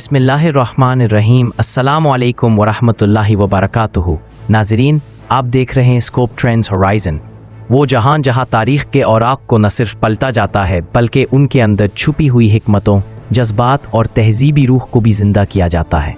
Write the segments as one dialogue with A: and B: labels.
A: बिस्मिल्लाहिर्रहमानिर्रहीम। अस्सलाम वालेकुम वरहमतुल्लाहि वबरकातुहू। नाजरीन, आप देख रहे हैं स्कोप ट्रेंड्स होराइजन, वो जहां जहां तारीख़ के औराक को न सिर्फ पलटा जाता है बल्कि उनके अंदर छुपी हुई हिकमतों, जज्बात और तहजीबी रूह को भी ज़िंदा किया जाता है।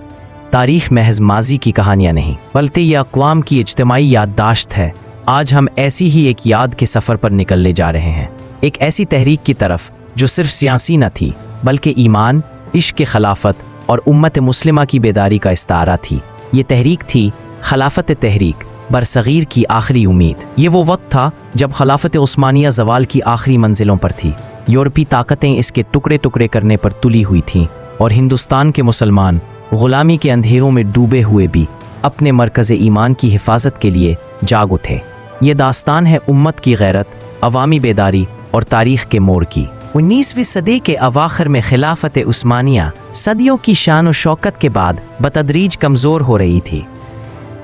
A: तारीख़ महज माजी की कहानियाँ नहीं बल्कि यह अक़वाम की इज्तिमाई याददाश्त है। आज हम ऐसी ही एक याद के सफ़र पर निकलने जा रहे हैं, एक ऐसी तहरीक की तरफ जो सिर्फ सियासी न थी बल्कि ईमान, इश्क़ खिलाफत और उम्मत मुस्लिमा की बेदारी का इस्तारा थी। ये तहरीक थी खिलाफत तहरीक, बरसगीर की आखिरी उम्मीद। ये वो वक्त था जब खिलाफत उस्मानिया ज़वाल की आखिरी मंजिलों पर थी। यूरोपी ताकतें इसके टुकड़े टुकड़े करने पर तुली हुई थीं और हिंदुस्तान के मुसलमान ग़ुलामी के अंधेरों में डूबे हुए भी अपने मरकज़ ईमान की हिफाजत के लिए जाग उठे। ये दास्तान है उम्मत की गैरत, अवामी बेदारी और तारीख़ के मोड़ की। 19वीं सदी के अवाखिर में खिलाफत उस्मानिया सदियों की शान और शौकत के बाद बतदरीज कमज़ोर हो रही थी।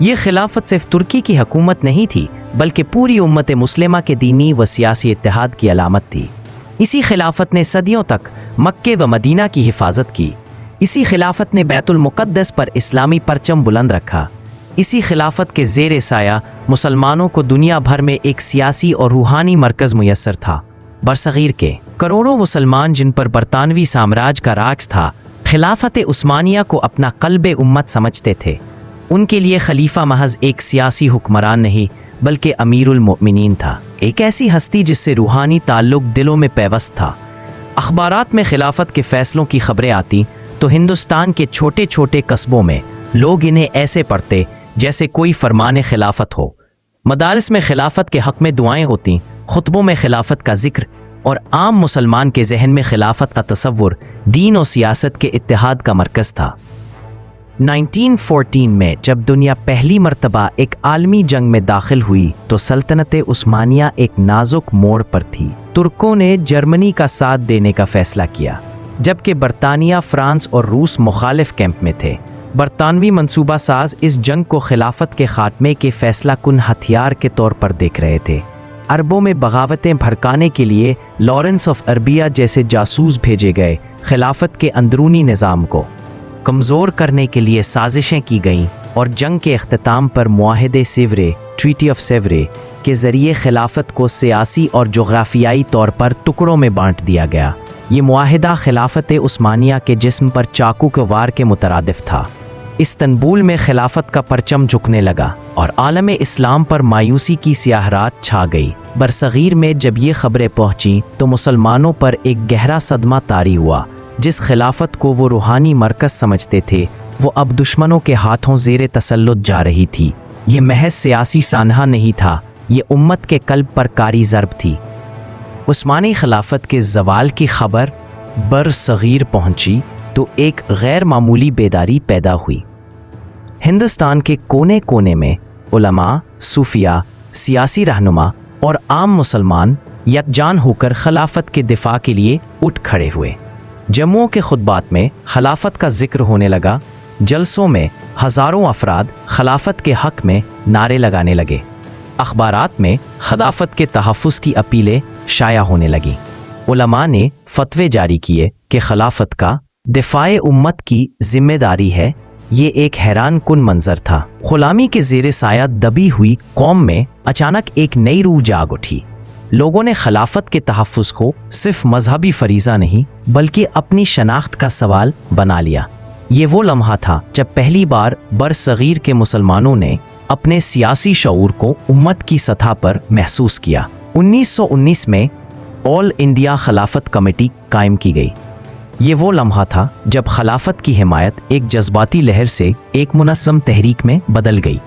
A: ये खिलाफत सिर्फ तुर्की की हुकूमत नहीं थी बल्कि पूरी उम्मत मुस्लिमा के दीनी व सियासी इत्तेहाद की अलामत थी। इसी खिलाफत ने सदियों तक मक्के व मदीना की हिफाजत की। इसी खिलाफत ने बैतुल मुक़द्दस पर इस्लामी परचम बुलंद रखा। इसी खिलाफत के ज़ेर साया मुसलमानों को दुनिया भर में एक सियासी और रूहानी मरकज़ मुयस्सर था। बरसगीर के करोड़ों मुसलमान जिन पर बरतानवी साम्राज्य का राज था, खिलाफत उस्मानिया को अपना क़ल्ब उम्मत समझते थे। उनके लिए खलीफा महज एक सियासी हुक्मरान नहीं बल्कि अमीरुल मोमिनीन था, एक ऐसी हस्ती जिससे रूहानी ताल्लुक़ दिलों में पैवस्त था। अखबारात में खिलाफत के फ़ैसलों की खबरें आती तो हिंदुस्तान के छोटे छोटे कस्बों में लोग इन्हें ऐसे पढ़ते जैसे कोई फरमान खिलाफत हो। मदारिस में खिलाफत के हक़ में दुआएं होती, खुतबों में खिलाफत का जिक्र और आम मुसलमान के जहन में खिलाफत का तसव्वुर दीन और सियासत के इत्तेहाद का मरकज़ था। 1914 में जब दुनिया पहली मर्तबा एक आलमी जंग में दाखिल हुई तो सल्तनत उस्मानिया एक नाजुक मोड़ पर थी। तुर्कों ने जर्मनी का साथ देने का फैसला किया जबकि बरतानिया, फ्रांस और रूस मुखालिफ कैंप में थे। बरतानवी मंसूबा साज इस जंग को खिलाफत के खात्मे के फैसला कुन हथियार के तौर पर देख रहे थे। अरबों में बगावतें भड़काने के लिए लॉरेंस ऑफ अरबिया जैसे जासूस भेजे गए। खिलाफत के अंदरूनी निज़ाम को कमज़ोर करने के लिए साजिशें की गईं और जंग के अख्तिताम पर मुआहदे सेवरे, ट्रीटी ऑफ सेवरे के ज़रिए खिलाफत को सियासी और जोग्राफियाई तौर पर टुकड़ों में बांट दिया गया। ये मुआहदा खिलाफत उस्मानिया के जिस्म पर चाकू के वार के मुतरादिफ था। इस्तंबुल में खिलाफत का परचम झुकने लगा और आलम इस्लाम पर मायूसी की सियाहरात छा गई। बरसगीर में जब ये खबरें पहुंची तो मुसलमानों पर एक गहरा सदमा तारी हुआ। जिस खिलाफत को वो रूहानी मरकज़ समझते थे वो अब दुश्मनों के हाथों ज़ेरे तसल्लुत जा रही थी। ये महज सियासी सानहा नहीं था, ये उम्मत के कल्ब पर कारी ज़रब थी। उस्मानी खिलाफत के ज़वाल की खबर बरसगीर पहुंची तो एक गैर मामूली बेदारी पैदा हुई। हिंदुस्तान के कोने कोने में उलमा, सूफिया, सियासी रहनुमा और आम मुसलमान यकजान होकर खिलाफत के दिफा के लिए उठ खड़े हुए। जम्मुओं के खुतबात में खिलाफत का जिक्र होने लगा। जलसों में हज़ारों अफराद खिलाफत के हक़ में नारे लगाने लगे। अखबारात में खिलाफत के तहफ़्फ़ुज़ की अपीलें शाया होने लगीं। उलमा ने फतवे जारी किए कि खिलाफत का दिफाए उम्मत की जिम्मेदारी है। ये एक हैरान कुन मंजर था। ग़ुलामी के ज़ेरे साया दबी हुई कौम में अचानक एक नई रूह जाग उठी। लोगों ने खिलाफत के तहफ़्फ़ुज़ को सिर्फ मजहबी फरीज़ा नहीं बल्कि अपनी शनाख्त का सवाल बना लिया। ये वो लम्हा था जब पहली बार बरसगीर के मुसलमानों ने अपने सियासी शऊर को उम्मत की सतह पर महसूस किया। 1919 में ऑल इंडिया खिलाफत कमेटी कायम की गई। ये वो लम्हा था जब खिलाफत की हिमायत एक जज्बाती लहर से एक मुनज़्ज़म तहरीक में बदल गई।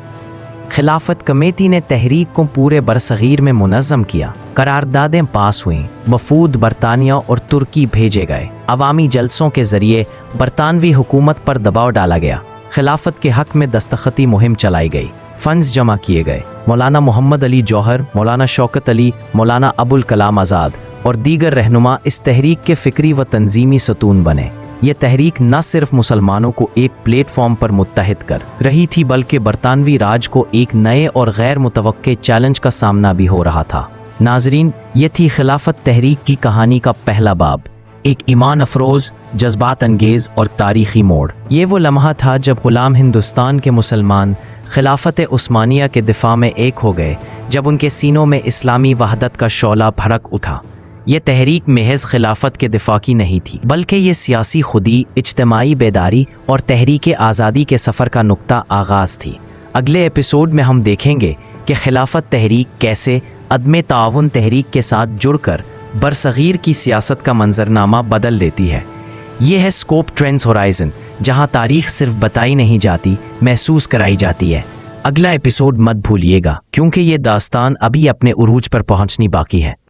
A: खिलाफत कमेटी ने तहरीक को पूरे बरसगीर में मुनज़्ज़म किया। करारदादें पास हुईं, वफूद बरतानिया और तुर्की भेजे गए। अवामी जलसों के ज़रिए बरतानवी हुकूमत पर दबाव डाला गया। खिलाफत के हक़ में दस्तखती मुहिम चलाई गई। फ़ंड्स जमा किए गए। मौलाना मोहम्मद अली जौहर, मौलाना शौकत अली, मौलाना अबुल कलाम आज़ाद और दीगर रहनुमा इस तहरीक के फ़िक्री व तंजीमी सतून बने। यह तहरीक न सिर्फ मुसलमानों को एक प्लेटफॉर्म पर मुत्तहिद कर रही थी बल्कि बरतानवी राज को एक नए और गैर मुतवक्के चैलेंज का सामना भी हो रहा था। नाजरीन, ये थी खिलाफत तहरीक की कहानी का पहला बाब, ایک ایمان افروز، جذبات انگیز اور تاریخی موڑ۔ یہ وہ لمحہ تھا جب غلام ہندوستان کے مسلمان خلافت عثمانیہ کے دفاع میں ایک ہو گئے، جب ان کے سینوں میں اسلامی وحدت کا شعلہ بھڑک اٹھا۔ یہ تحریک محض خلافت کے دفاع کی نہیں تھی، بلکہ یہ سیاسی خودی، اجتماعی بیداری اور تحریک آزادی کے سفر کا نقطہ آغاز تھی۔ اگلے ایپیسوڈ میں ہم دیکھیں گے کہ خلافت تحریک کیسے عدم تعاون تحریک کے ساتھ جڑ کر برصغیر کی سیاست کا منظرنامہ بدل دیتی ہے۔ یہ ہے اسکوپ ٹرینڈز ہورائزن، جہاں تاریخ صرف بتائی نہیں جاتی، محسوس کرائی جاتی ہے۔ اگلا ایپیسوڈ مت بھولیے گا، کیونکہ یہ داستان ابھی اپنے عروج پر پہنچنی باقی ہے۔